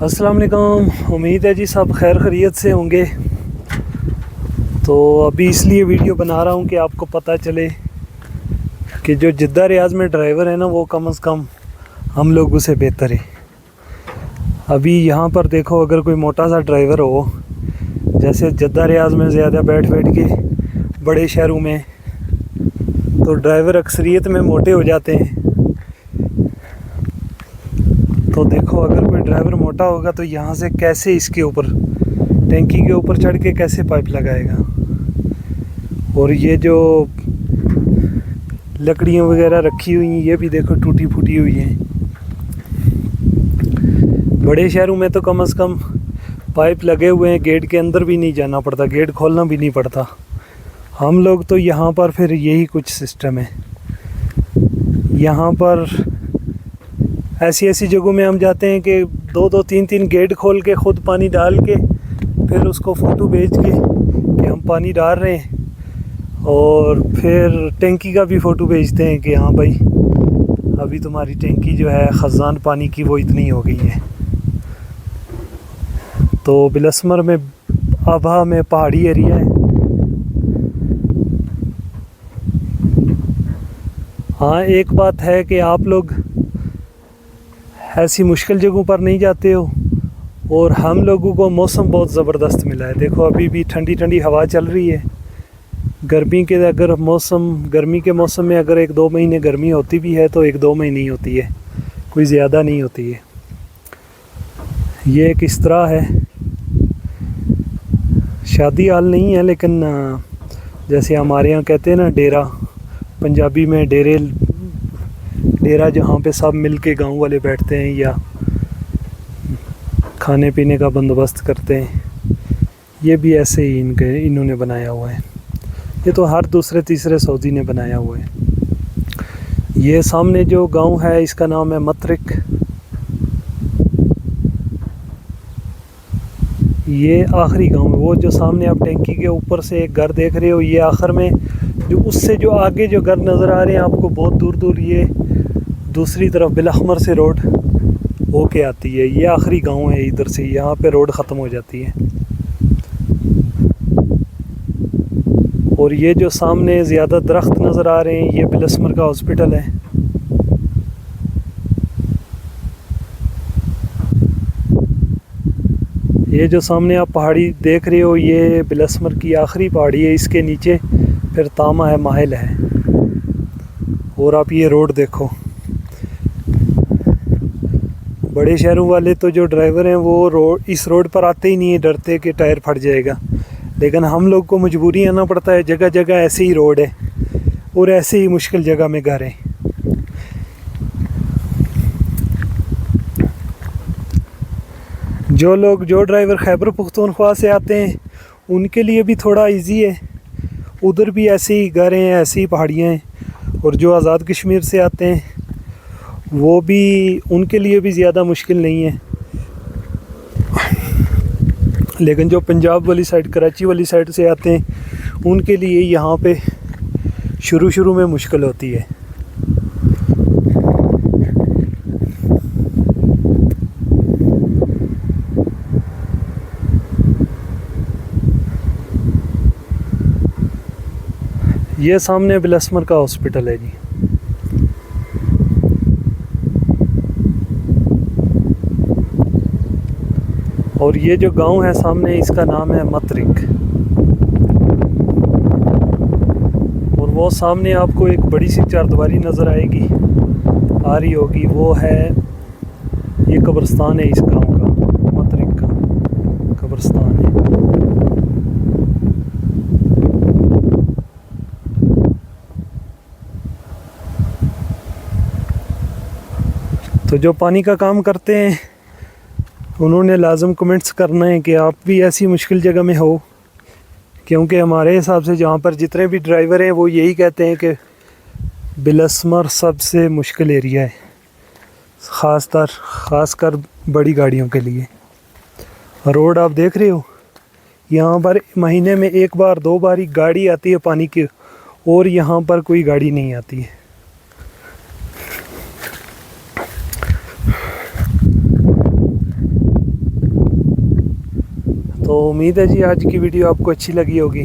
अस्सलाम वालेकुम। उम्मीद है जी सब खैर खैरियत से होंगे। तो अभी इसलिए वीडियो बना रहा हूँ कि आपको पता चले कि जो जिद्दा रियाज़ में ड्राइवर है ना, वो कम से कम हम लोगों से बेहतर है। अभी यहाँ पर देखो, अगर कोई मोटा सा ड्राइवर हो, जैसे जिद्दा रियाज़ में ज़्यादा बैठ के बड़े शहरों में तो ड्राइवर अक्सरियत में मोटे हो जाते हैं। तो देखो, अगर कोई ड्राइवर मोटा होगा तो यहाँ से कैसे इसके ऊपर टैंकी के ऊपर चढ़ के कैसे पाइप लगाएगा। और ये जो लकड़ियाँ वगैरह रखी हुई हैं, ये भी देखो टूटी फूटी हुई हैं। बड़े शहरों में तो कम से कम पाइप लगे हुए हैं, गेट के अंदर भी नहीं जाना पड़ता, गेट खोलना भी नहीं पड़ता। हम लोग तो यहाँ पर फिर यही कुछ सिस्टम है। यहाँ पर ऐसी जगहों में हम जाते हैं कि दो तीन गेट खोल के ख़ुद पानी डाल के फिर उसको फ़ोटो भेज के कि हम पानी डाल रहे हैं, और फिर टैंकी का भी फ़ोटो भेजते हैं कि हाँ भाई, अभी तुम्हारी टैंकी जो है ख़ज़ान पानी की वो इतनी हो गई है। तो बिलस्मर में आभा में पहाड़ी एरिया है। हाँ, एक बात है कि आप लोग ऐसी मुश्किल जगहों पर नहीं जाते हो, और हम लोगों को मौसम बहुत ज़बरदस्त मिला है। देखो, अभी भी ठंडी ठंडी हवा चल रही है। गर्मी के मौसम में अगर 1-2 महीने गर्मी होती भी है तो 1-2 महीने ही होती है, कोई ज़्यादा नहीं होती है। ये किस तरह है, शादी हाल नहीं है, लेकिन जैसे हमारे यहाँ कहते हैं ना डेरा, पंजाबी में डेरा जहाँ पे सब मिल के गाँव वाले बैठते हैं या खाने पीने का बंदोबस्त करते हैं, ये भी ऐसे ही इन्होंने बनाया हुआ है। ये तो हर दूसरे तीसरे सऊदी ने बनाया हुआ है। ये सामने जो गांव है, इसका नाम है मतरिक। ये आखिरी गांव है। वो जो सामने आप टैंकी के ऊपर से एक घर देख रहे हो, ये आखिर में जो उससे जो आगे जो घर नज़र आ रहे हैं आपको बहुत दूर दूर, ये दूसरी तरफ बिलअहमर से रोड होके आती है। ये आखिरी गांव है इधर से, यहाँ पे रोड ख़त्म हो जाती है। और ये जो सामने ज़्यादा दरख्त नज़र आ रहे हैं, ये बिलस्मर का हॉस्पिटल है। ये जो सामने आप पहाड़ी देख रहे हो, ये बिलस्मर की आखिरी पहाड़ी है। इसके नीचे फिर तामा है, माहिल है। और आप ये रोड देखो, बड़े शहरों वाले तो जो ड्राइवर हैं वो इस रोड पर आते ही नहीं है, डरते कि टायर फट जाएगा। लेकिन हम लोग को मजबूरी आना पड़ता है। जगह जगह ऐसे ही रोड है और ऐसे ही मुश्किल जगह में घर है। जो ड्राइवर खैबर पख्तूनख्वा से आते हैं उनके लिए भी थोड़ा इजी है, उधर भी ऐसे ही घर हैं, ऐसी ही पहाड़ियाँ हैं। और जो आज़ाद कश्मीर से आते हैं वो भी, उनके लिए भी ज़्यादा मुश्किल नहीं है। लेकिन जो पंजाब वाली साइड, कराची वाली साइड से आते हैं, उनके लिए यहाँ पे शुरू में मुश्किल होती है। ये सामने बिलस्मर का हॉस्पिटल है जी। और ये जो गांव है सामने, इसका नाम है मतरिक। और वो सामने आपको एक बड़ी सी चारदीवारी नज़र आएगी, आ रही होगी, वो है, ये कब्रिस्तान है इस गांव का, मतरिक का कब्रिस्तान है। तो जो पानी का काम करते हैं उन्होंने लाजम कमेंट्स करना है कि आप भी ऐसी मुश्किल जगह में हो, क्योंकि हमारे हिसाब से जहाँ पर जितने भी ड्राइवर हैं वो यही कहते हैं कि बिलस्मर सबसे मुश्किल एरिया है, ख़ासकर बड़ी गाड़ियों के लिए। रोड आप देख रहे हो, यहाँ पर महीने में 1-2 बार ही गाड़ी आती है पानी की, और यहाँ पर कोई गाड़ी नहीं आती है। तो उम्मीद है जी आज की वीडियो आपको अच्छी लगी होगी।